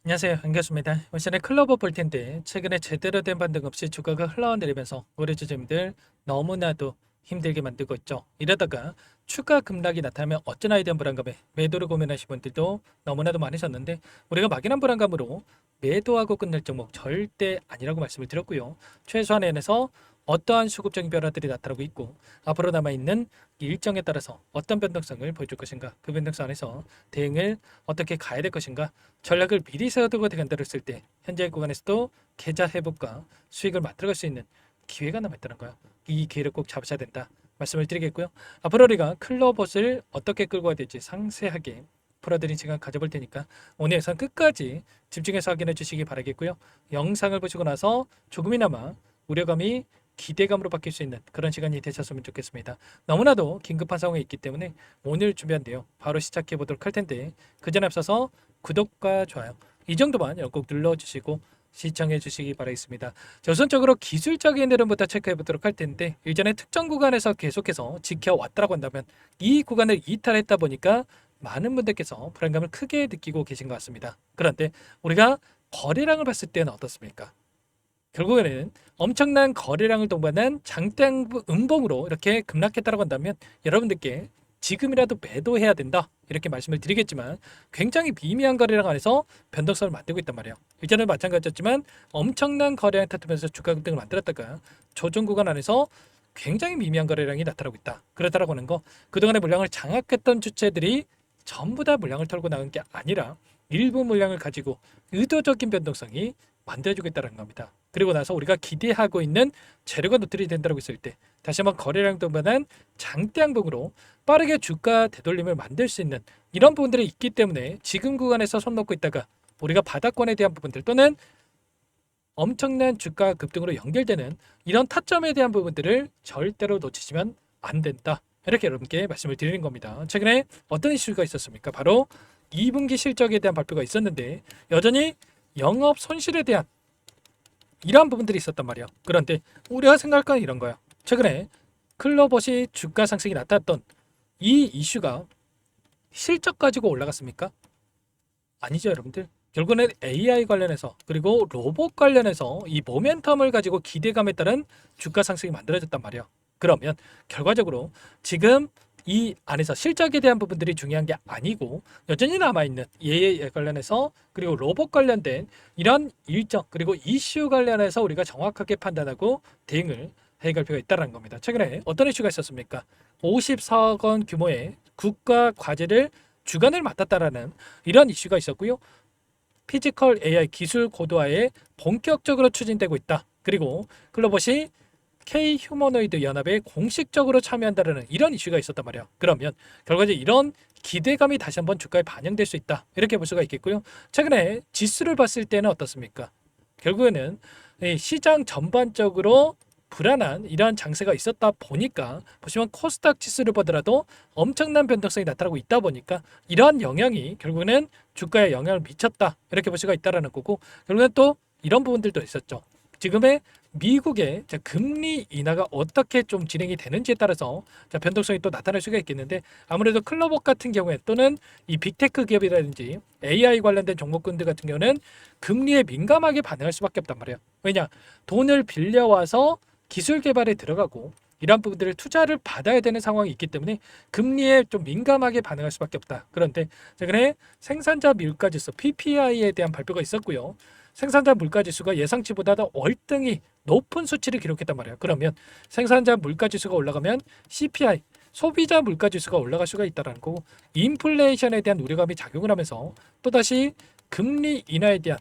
안녕하세요. 반갑습니다. 오늘은 클로버 볼 텐데 최근에 제대로 된 반등 없이 주가가 흘러내리면서 우리 주주님들 너무나도 힘들게 만들고 있죠. 이러다가 추가 급락이 나타나면 어쩌나에 대한 불안감에 매도를 고민하신 분들도 너무나도 많으셨는데 우리가 막연한 불안감으로 매도하고 끝낼 종목 절대 아니라고 말씀을 드렸고요. 최소한에서 어떠한 수급적인 변화들이 나타나고 있고 앞으로 남아있는 일정에 따라서 어떤 변동성을 보여줄 것인가, 그 변동성 안에서 대응을 어떻게 가야 될 것인가, 전략을 미리 세워두고 대응한다고 했을 때 현재 구간에서도 계좌 회복과 수익을 만들어갈 수 있는 기회가 남아있다는 거예요. 이 기회를 꼭 잡으셔야 된다 말씀을 드리겠고요. 앞으로 우리가 클로봇을 어떻게 끌고 가야 될지 상세하게 풀어드린 시간 가져볼 테니까 오늘 영상 끝까지 집중해서 확인해 주시기 바라겠고요. 영상을 보시고 나서 조금이나마 우려감이 기대감으로 바뀔 수 있는 그런 시간이 되셨으면 좋겠습니다. 너무나도 긴급한 상황에 있기 때문에 오늘 준비한 내용 바로 시작해 보도록 할 텐데 그 전에 앞서서 구독과 좋아요 이 정도만 꼭 눌러주시고 시청해 주시기 바라겠습니다. 자, 우선적으로 기술적인 흐름부터 체크해 보도록 할 텐데 일전에 특정 구간에서 계속해서 지켜왔다고 한다면 이 구간을 이탈했다 보니까 많은 분들께서 불안감을 크게 느끼고 계신 것 같습니다. 그런데 우리가 거래량을 봤을 때는 어떻습니까? 결국에는 엄청난 거래량을 동반한 장대 음봉으로 이렇게 급락했다고 한다면 여러분들께 지금이라도 매도해야 된다 이렇게 말씀을 드리겠지만 굉장히 미미한 거래량 안에서 변동성을 만들고 있단 말이에요. 이전에 마찬가지였지만 엄청난 거래량을 터뜨리면서 주가 급등을 만들었다가 조정 구간 안에서 굉장히 미미한 거래량이 나타나고 있다. 그렇다라고 하는 거 그동안의 물량을 장악했던 주체들이 전부 다 물량을 털고 나간 게 아니라 일부 물량을 가지고 의도적인 변동성이 만들어주겠다는 겁니다. 그리고 나서 우리가 기대하고 있는 재료가 노출이 된다고 했을 때 다시 한번 거래량 동반한 장대 양봉으로 빠르게 주가 되돌림을 만들 수 있는 이런 부분들이 있기 때문에 지금 구간에서 손 놓고 있다가 우리가 바닥권에 대한 부분들 또는 엄청난 주가 급등으로 연결되는 이런 타점에 대한 부분들을 절대로 놓치시면 안 된다. 이렇게 여러분께 말씀을 드리는 겁니다. 최근에 어떤 이슈가 있었습니까? 바로 2분기 실적에 대한 발표가 있었는데 여전히 영업 손실에 대한 이러한 부분들이 있었단 말이에요. 그런데 우리가 생각할 건 이런 거예요. 최근에 클로봇이 주가 상승이 나타났던 이 이슈가 실적 가지고 올라갔습니까? 아니죠, 여러분들. 결국은 AI 관련해서 그리고 로봇 관련해서 이 모멘텀을 가지고 기대감에 따른 주가 상승이 만들어졌단 말이에요. 그러면 결과적으로 지금 이 안에서 실적에 대한 부분들이 중요한 게 아니고 여전히 남아있는 AI 관련해서 그리고 로봇 관련된 이런 일정 그리고 이슈 관련해서 우리가 정확하게 판단하고 대응을 해갈 필요가 있다는 겁니다. 최근에 어떤 이슈가 있었습니까? 54억 원 규모의 국가 과제를 주관을 맡았다라는 이런 이슈가 있었고요. 피지컬 AI 기술 고도화에 본격적으로 추진되고 있다. 그리고 클로봇이 K 휴머노이드 연합에 공식적으로 참여한다는 이런 이슈가 있었단 말이에요. 그러면 결과적으로 이런 기대감이 다시 한번 주가에 반영될 수 있다. 이렇게 볼 수가 있겠고요. 최근에 지수를 봤을 때는 어떻습니까? 결국에는 시장 전반적으로 불안한 이러한 장세가 있었다 보니까 보시면 코스닥 지수를 보더라도 엄청난 변동성이 나타나고 있다 보니까 이러한 영향이 결국에는 주가에 영향을 미쳤다 이렇게 볼 수가 있다라는 거고 결국엔 또 이런 부분들도 있었죠. 지금의 미국의 금리 인하가 어떻게 좀 진행이 되는지에 따라서 변동성이 또 나타날 수가 있겠는데 아무래도 클로봇 같은 경우에 또는 이 빅테크 기업이라든지 AI 관련된 종목군들 같은 경우는 금리에 민감하게 반응할 수밖에 없단 말이에요. 왜냐? 돈을 빌려와서 기술 개발에 들어가고 이런 부분들을 투자를 받아야 되는 상황이 있기 때문에 금리에 좀 민감하게 반응할 수밖에 없다. 그런데 최근에 생산자 물가지수 PPI에 대한 발표가 있었고요. 생산자 물가지수가 예상치보다 더 월등히 높은 수치를 기록했단 말이에요. 그러면 생산자 물가지수가 올라가면 CPI 소비자 물가지수가 올라갈 수가 있다는 거고 인플레이션에 대한 우려감이 작용을 하면서 또다시 금리 인하에 대한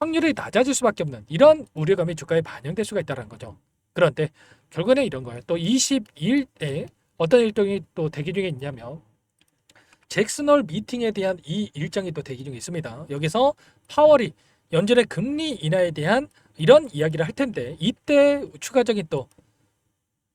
확률이 낮아질 수밖에 없는 이런 우려감이 주가에 반영될 수가 있다는 거죠. 그런데 결국에는 이런 거예요. 또 22일에 어떤 일정이 또 대기 중에 있냐면 잭슨홀 미팅에 대한 이 일정이 또 대기 중에 있습니다. 여기서 파월이 연준의 금리 인하에 대한 이런 이야기를 할 텐데 이때 추가적인 또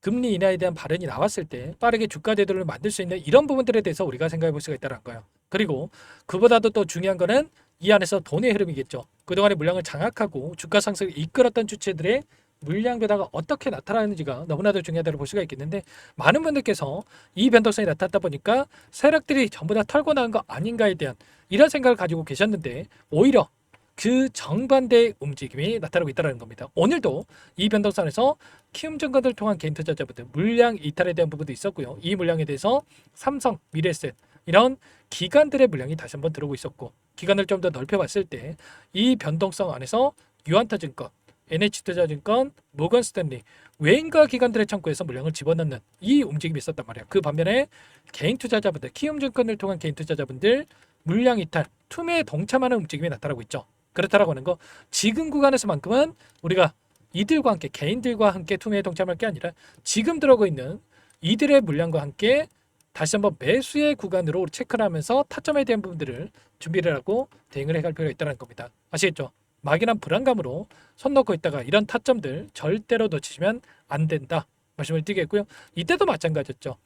금리 인하에 대한 발언이 나왔을 때 빠르게 주가 대도를 만들 수 있는 이런 부분들에 대해서 우리가 생각해 볼 수가 있다는 거예요. 그리고 그보다도 또 중요한 거는 이 안에서 돈의 흐름이겠죠. 그동안의 물량을 장악하고 주가 상승을 이끌었던 주체들의 물량 변화가 어떻게 나타나는지가 너무나도 중요하다고 볼 수가 있겠는데 많은 분들께서 이 변동성이 나타났다 보니까 세력들이 전부 다 털고 나간 거 아닌가에 대한 이런 생각을 가지고 계셨는데 오히려 그 정반대의 움직임이 나타나고 있다는 겁니다. 오늘도 이 변동선에서 키움증권을 통한 개인 투자자분들 물량 이탈에 대한 부분도 있었고요. 이 물량에 대해서 삼성, 미래에셋 이런 기관들의 물량이 다시 한번 들어오고 있었고, 기관을 좀 더 넓혀봤을 때 이 변동성 안에서 유한타증권, NH투자증권, 모건스탠리 외인과 기관들의 창구에서 물량을 집어넣는 이 움직임이 있었단 말이야. 그 반면에 개인 투자자분들, 키움증권을 통한 개인 투자자분들 물량 이탈, 투매에 동참하는 움직임이 나타나고 있죠. 그렇다라고 하는 거, 지금 구간에서만큼은 우리가 이들과 함께, 개인들과 함께 투매에 동참할 게 아니라 지금 들어오고 있는 이들의 물량과 함께 다시 한번 매수의 구간으로 체크를 하면서 타점에 대한 부분들을 준비를 하고 대응을 해갈 필요가 있다는 겁니다. 아시겠죠? 막연한 불안감으로 손 놓고 있다가 이런 타점들 절대로 놓치시면 안 된다 말씀을 드리겠고요. 이때도 마찬가지였죠.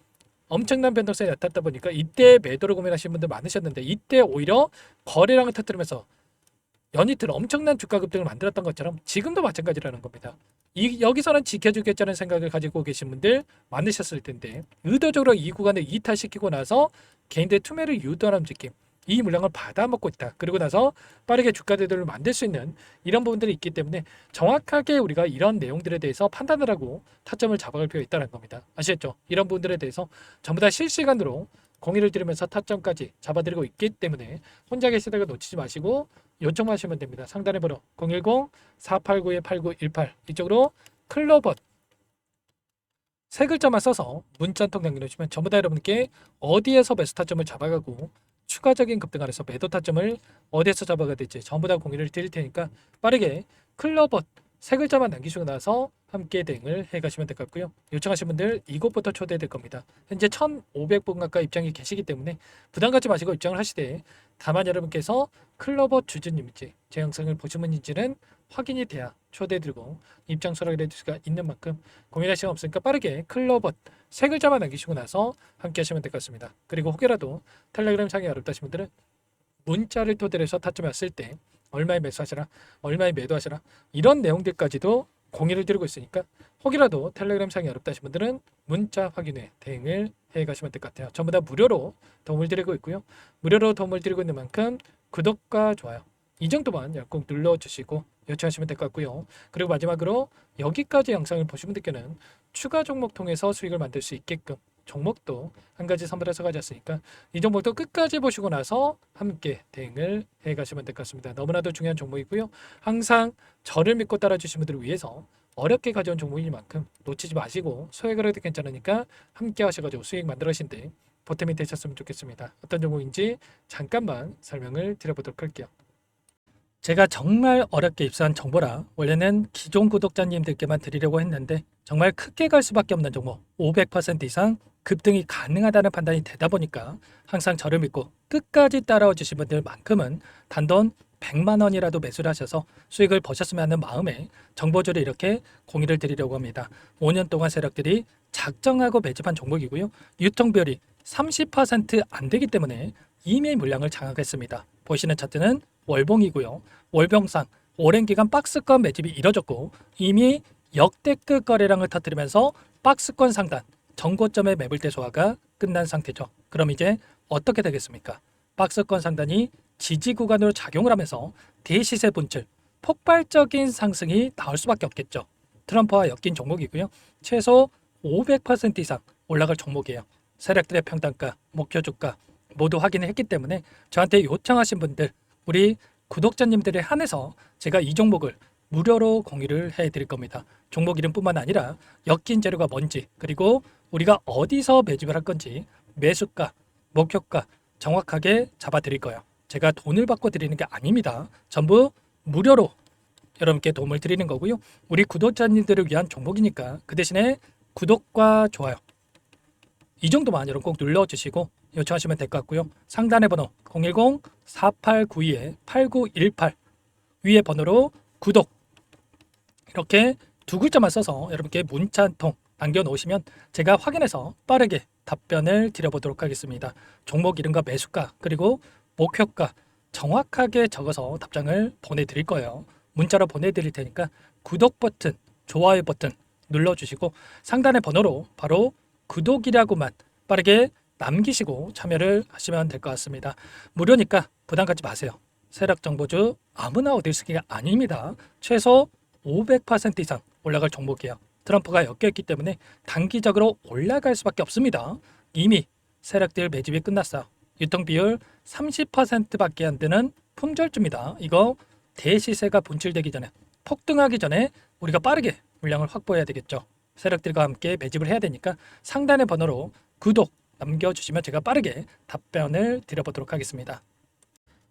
엄청난 변동성이 나타났다 보니까 이때 매도를 고민하시는 분들 많으셨는데, 이때 오히려 거래량을 터뜨리면서 연이틀 엄청난 주가 급등을 만들었던 것처럼 지금도 마찬가지라는 겁니다. 여기서는 지켜주겠다는 생각을 가지고 계신 분들 많으셨을 텐데, 의도적으로 이 구간을 이탈시키고 나서 개인들의 투매를 유도하는 움직임, 이 물량을 받아먹고 있다. 그리고 나서 빠르게 주가 대도를 만들 수 있는 이런 부분들이 있기 때문에 정확하게 우리가 이런 내용들에 대해서 판단을 하고 타점을 잡아갈 필요가 있다는 겁니다. 아시겠죠? 이런 부분들에 대해서 전부 다 실시간으로 공유를 드리면서 타점까지 잡아드리고 있기 때문에 혼자 계시다가 놓치지 마시고 요청하시면 됩니다. 상단의 번호 010-489-8918 이쪽으로 클로벗 세 글자만 써서 문자 한 통 남겨주시면 전부 다 여러분께 어디에서 매수 타점을 잡아가고 추가적인 급등 안에서 매도 타점을 어디에서 잡아가야 될지 전부 다 공유를 드릴 테니까 빠르게 클로벗 세 글자만 남기시고 나서 함께 대응을 해가시면 될 것 같고요. 요청하신 분들 이곳부터 초대될 겁니다. 현재 1,500분 가까이 입장이 계시기 때문에 부담 갖지 마시고 입장을 하시되, 다만 여러분께서 클로벗 주주님인지 제 영상을 보신 분인지는 확인이 돼야 초대해드리고 입장 수락을 해줄 수가 있는 만큼 고민할 시간 없으니까 빠르게 클로벗 세 글자만 남기시고 나서 함께 하시면 될 것 같습니다. 그리고 혹여라도 텔레그램 창이 어렵다신 분들은 문자를 토대로 해서 타점이 왔을 때 얼마에 매수하시라, 얼마에 매도하시라 이런 내용들까지도 공유를 드리고 있으니까 혹이라도 텔레그램 창이 어렵다신 분들은 문자 확인에 대응을 해 가시면 될 것 같아요. 전부 다 무료로 도움을 드리고 있고요. 무료로 도움을 드리고 있는 만큼 구독과 좋아요 이 정도만 꼭 눌러주시고 요청하시면 될 것 같고요. 그리고 마지막으로 여기까지 영상을 보신 분들께는 추가 종목 통해서 수익을 만들 수 있게끔 종목도 한 가지 선물해서 가졌으니까 이 종목도 끝까지 보시고 나서 함께 대응을 해 가시면 될 것 같습니다. 너무나도 중요한 종목이고요. 항상 저를 믿고 따라주신 분들을 위해서 어렵게 가져온 종목인 만큼 놓치지 마시고 소액을 해도 괜찮으니까 함께 하셔가지고 수익 만들어신데 보탬이 되셨으면 좋겠습니다. 어떤 종목인지 잠깐만 설명을 드려보도록 할게요. 제가 정말 어렵게 입수한 정보라 원래는 기존 구독자님들께만 드리려고 했는데 정말 크게 갈 수밖에 없는 종목 500% 이상 급등이 가능하다는 판단이 되다 보니까 항상 저를 믿고 끝까지 따라와 주신 분들만큼은 단돈 100만 원이라도 매수를 하셔서 수익을 보셨으면 하는 마음에 정보주를 이렇게 공유를 드리려고 합니다. 5년 동안 세력들이 작정하고 매집한 종목이고요. 유통비율이 30%안 되기 때문에 이미 물량을 장악했습니다. 보시는 차트는 월봉이고요. 월봉상 오랜 기간 박스권 매집이 이뤄졌고 이미 역대급 거래량을 터뜨리면서 박스권 상단 전고점의 매물대 소화가 끝난 상태죠. 그럼 이제 어떻게 되겠습니까? 박스권 상단이 지지 구간으로 작용을 하면서 대시세 분출 폭발적인 상승이 나올 수밖에 없겠죠. 트럼프와 엮인 종목이고요. 최소 500% 이상 올라갈 종목이에요. 세력들의 평단가, 목표 주가 모두 확인을 했기 때문에 저한테 요청하신 분들, 우리 구독자님들에 한해서 제가 이 종목을 무료로 공유를 해드릴 겁니다. 종목 이름뿐만 아니라 엮인 재료가 뭔지, 그리고 우리가 어디서 매집을 할 건지 매수가, 목표가 정확하게 잡아드릴 거예요. 제가 돈을 받고 드리는 게 아닙니다. 전부 무료로 여러분께 도움을 드리는 거고요. 우리 구독자님들을 위한 종목이니까 그 대신에 구독과 좋아요 이 정도만 여러분 꼭 눌러주시고 요청하시면 될 것 같고요. 상단의 번호 010-4892-8918 위에 번호로 구독 이렇게 두 글자만 써서 여러분께 문자 한 통 남겨놓으시면 제가 확인해서 빠르게 답변을 드려보도록 하겠습니다. 종목 이름과 매수가 그리고 목표가 정확하게 적어서 답장을 보내드릴 거예요. 문자로 보내드릴 테니까 구독 버튼, 좋아요 버튼 눌러주시고 상단의 번호로 바로 구독이라고만 빠르게 남기시고 참여를 하시면 될 것 같습니다. 무료니까 부담 갖지 마세요. 세력정보주 아무나 얻을 수 있는 게 아닙니다. 최소 500% 이상 올라갈 종목이에요. 트럼프가 엮여있기 때문에 단기적으로 올라갈 수밖에 없습니다. 이미 세력들 매집이 끝났어요. 유통비율 30%밖에 안 되는 품절주입니다. 이거 대시세가 분출되기 전에, 폭등하기 전에 우리가 빠르게 물량을 확보해야 되겠죠. 세력들과 함께 매집을 해야 되니까 상단의 번호로 구독 남겨주시면 제가 빠르게 답변을 드려보도록 하겠습니다.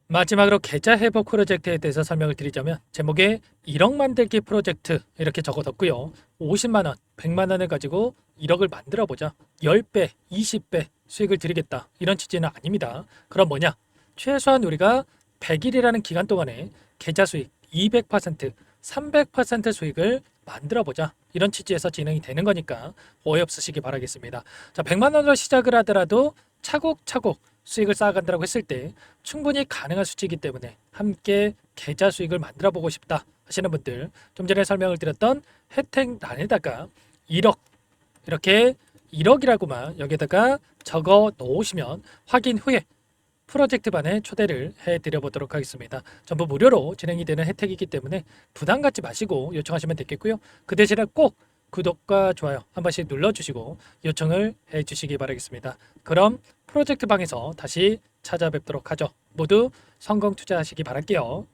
마지막으로 계좌 회복 프로젝트에 대해서 설명을 드리자면, 제목에 1억 만들기 프로젝트 이렇게 적어뒀고요. 50만 원, 100만 원을 가지고 1억을 만들어 보자. 10배, 20배 수익을 드리겠다. 이런 취지는 아닙니다. 그럼 뭐냐? 최소한 우리가 100일이라는 기간 동안에 계좌 수익 200%, 300% 수익을 만들어 보자. 이런 취지에서 진행이 되는 거니까 오해 없으시기 바라겠습니다. 자, 100만 원으로 시작을 하더라도 차곡차곡 수익을 쌓아간다고 했을 때 충분히 가능한 수치이기 때문에 함께 계좌 수익을 만들어 보고 싶다 하시는 분들, 좀 전에 설명을 드렸던 혜택란에다가 1억, 이렇게 1억이라고만 여기다가 적어 놓으시면 확인 후에 프로젝트반에 초대를 해드려 보도록 하겠습니다. 전부 무료로 진행이 되는 혜택이기 때문에 부담 갖지 마시고 요청하시면 되겠고요. 그 대신에 꼭 구독과 좋아요 한 번씩 눌러주시고 요청을 해주시기 바라겠습니다. 그럼 프로젝트 방에서 다시 찾아뵙도록 하죠. 모두 성공 투자하시기 바랄게요.